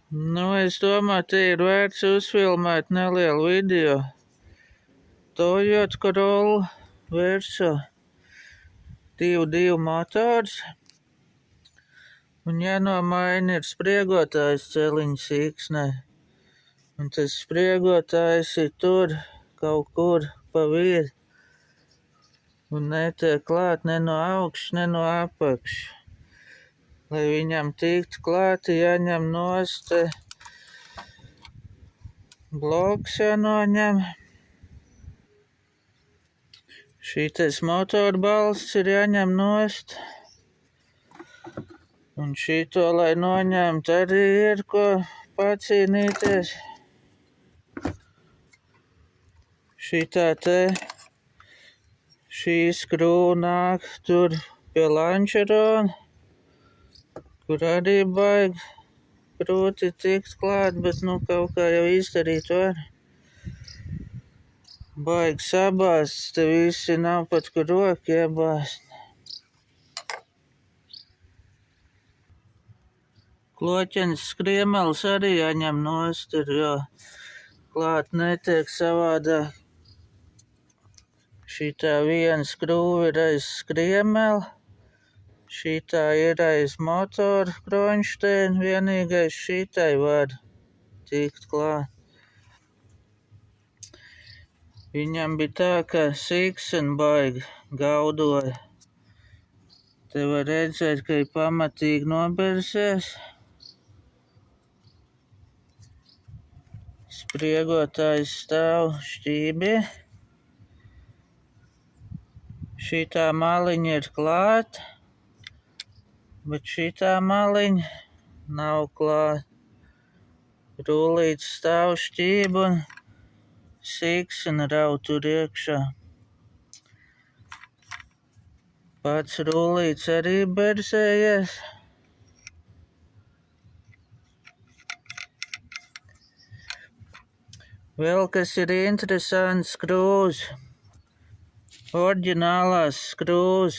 Es domāju, te ir vērts uzfilmēt nelielu video. Toyota Corolla Verso 2.2 motors. Un jānomaina ir spriegotājs celiņa siksnē. Un tas spriegotājs ir tur kaut kur pa vidu. Un netiek klāt ne no augšas, ne no apakšas. Lai viņam tiktu klāti, jāņem nost bloks jānoņem. Šitais motorbalsts ir jāņem nost. Un šito, lai noņemt, arī ir ko pacīnīties. Šitā te, šī skrūva nāk tur pie lančerona, kur arī baigi grūti tikt klāt, bet kaut kā jau izdarīt var. Baigi sabāsts, te visi nav pat kur roku iebāzt. Kloķenes skriemels arī jāņem nost, jo klāt netiek savādāk. Šitā viena skrūva ir aiz skriemela, šitā ir aiz motora kronšteina, vienīgais šitai var tikt klāt. Viņam bija tā, ka siksena baigi gaudoja. Te var redzēt, ka ir pamatīgi nobērsies. Spriegotājs stāv šķībī. Šitā maliņa ir klāta, bet šitā maliņa nav klāta. Rullīts stāv šķība un siksena raud tur iekšā. Pats rullīts arī berzējies. Vēl kas ir interesants, skrūvs. Oriģinālās skrūvs.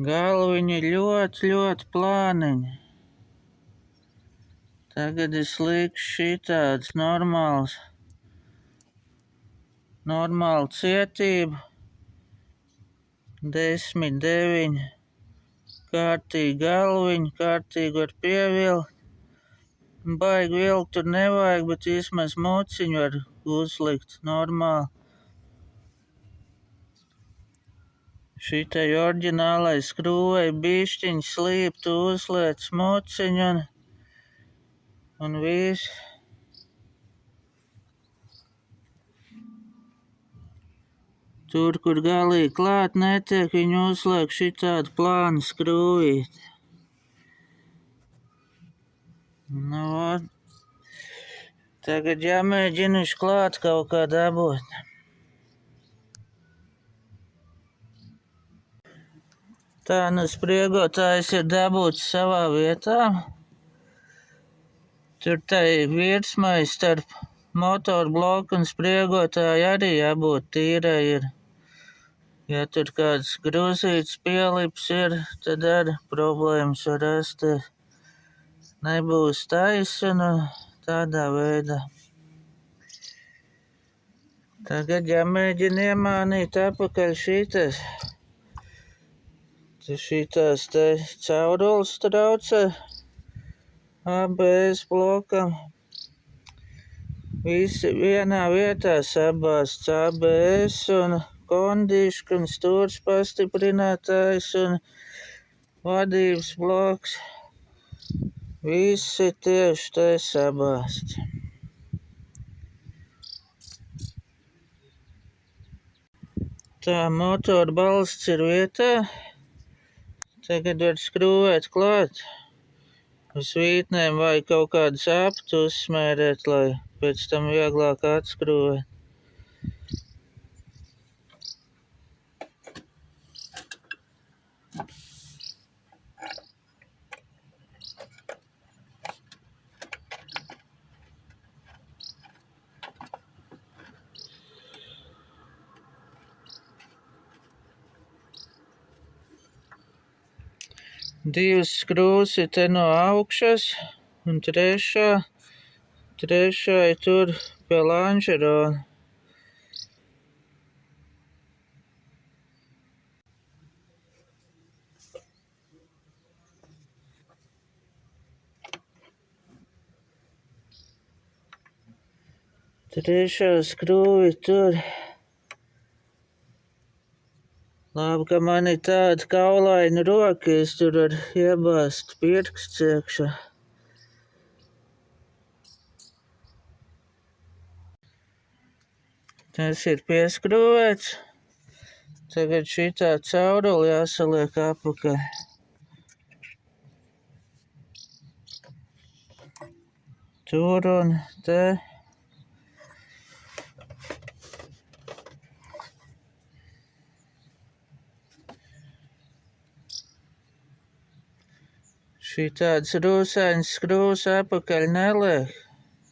Galviņi ļoti, ļoti plāniņi. Tagad es likšu šitāds normāla cietība. 10, 9. Kārtīgi galviņi, kārtīgi var pievilkt. Baigi vilkt tur nevajag, bet vismaz muciņu var uzlikt normāli. Šitai oriģinālai skrūvei bišķiņ slīptu uzliec muciņu un viss. Tur, kur galīgi klāt netiek, viņu uzliek šitādu plānu skrūvīti. Tagad jāmēģina klāt kaut kā dabūt. Tā, spriegotājs ir dabūts savā vietā. Tur tai virsmai starp motorbloku un spriegotāju arī jābūt tīrai ir. Ja tur kāds grūzīts pielips ir, tad arī problēmas var rasties. Nebūs taisna tādā veidā. Tagad jāmēģina iemānīt apakaļ šitās te caurules traucē ABS blokam. Visi vienā vietā sabāsts ABS un kondiška un stūrs pastiprinātājs un vadības bloks. Visi tieši te sabāsts. Tā, motora balsts ir vietā. Tagad var skrūvēt klāt. Uz vītnēm vai kaut kādu sāptu uzsmērēt, lai pēc tam vieglāk atskrūvēt. Divas skrūves ir te no augšas, un trešā ir tur pie lanžerona. Trešā skrūve ir tur. Labi, ka man ir tāda kaulaina roka, es tur varu iebāzt pirksts iekšā. Tas ir pieskrūvēts. Tagad šitā caurule jāsaliek apakaļ. Tur un te. Šitāds rūsains skrūvs apakaļ neliek.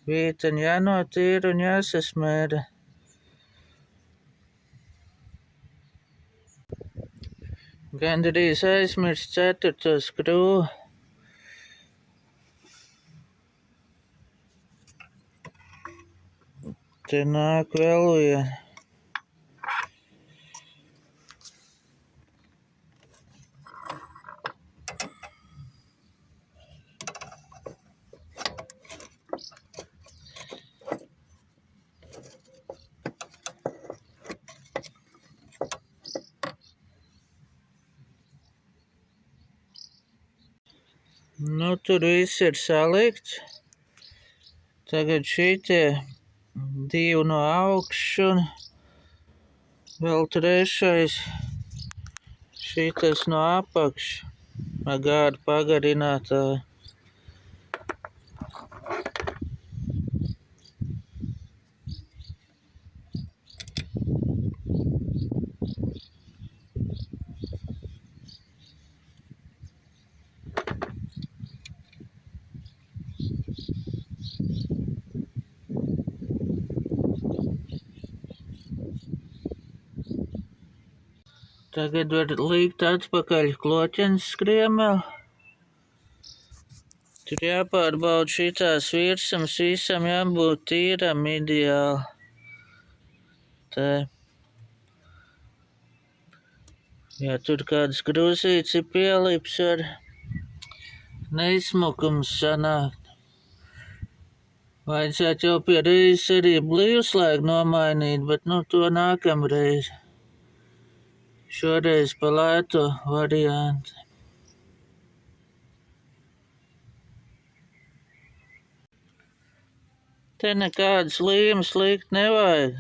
Vīteņi jānotīra un jāsasmēra. Gandrīz aizmirst 4. skrūvi. Te nāk vēl viena. Nu, tur viss ir salikts. Tagad šitie 2 no augšas un vēl 3. Šitas no apakšas ar gādu pagarinātāju. Tagad var likt atpakaļ kloķenes skriemeli. Tur jāpārbauda šitās virsmas, visam jābūt tīram ideāli. Te. Ja tur kāds grūzīts ir pielips, var neizsmukums sanākt. Vajadzētu jau pie reizes arī blīvslēgu nomainīt, bet nu to nākamreiz. Šoreiz pa lēto variantu. Te nekādas līmes likt nevajag.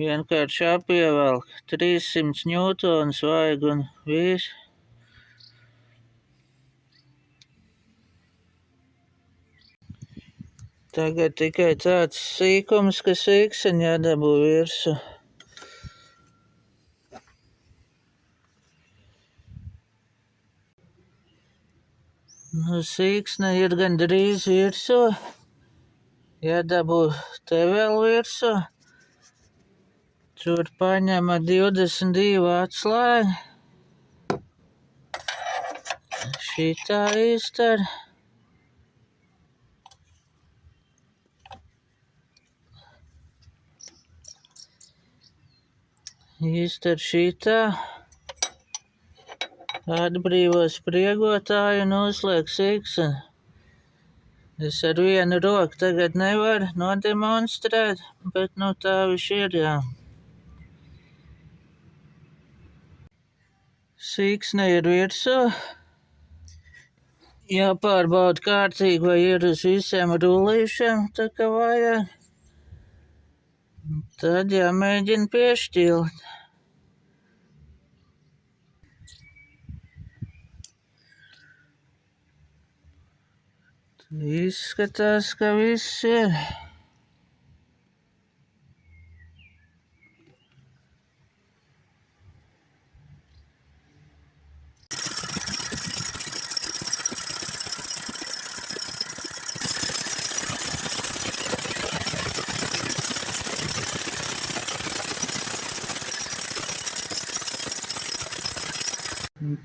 Vienkārši apievelk 300 ņūtonus vajag un viss. Tagad tikai tāds sīkums, ka sīkseņi jādabū virsū. Nu, sīksne ir gandrīz virsū. Jādabū te vēl virsū. Tur paņem 22 atslēgu. Šitā izdara. Izdara šitā. Atbrīvo spriegotāju un uzliek sīkseni. Es ar vienu roku tagad nevaru nodemonstrēt, bet nu tā viņš ir, jā. Sīksne ir virsū. Jāpārbauda kārtīgi, vai ir uz visiem rullīšiem, tā kā vajag. Tad jāmēģina piešķilt. Izskatās, ka viss ir.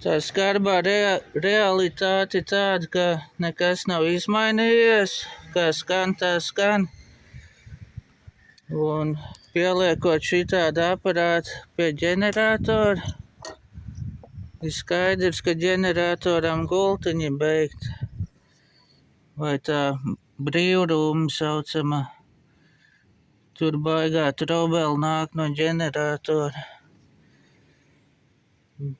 Tā skarbā realitāte tāda, ka nekas nav izmainījies, kā skan, tā skan. Un pieliekot šitādu aparātu pie ģeneratora, ir skaidrs, ka ģeneratoram gultiņi beigt. Vai tā brīvrūma saucamā. Tur baigā trobela nāk no ģeneratora.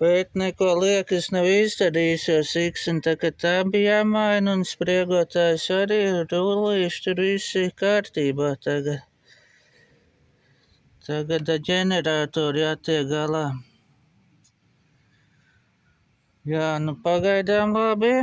Bet neko liekas nav izdarījis, jo siksna tā kā tā bija jāmaina un spriegotājs arī rullīši tur visi kārtībā tagad. Tagad ar ģeneratoru jātiek galā. Jā, nu pagaidām labi.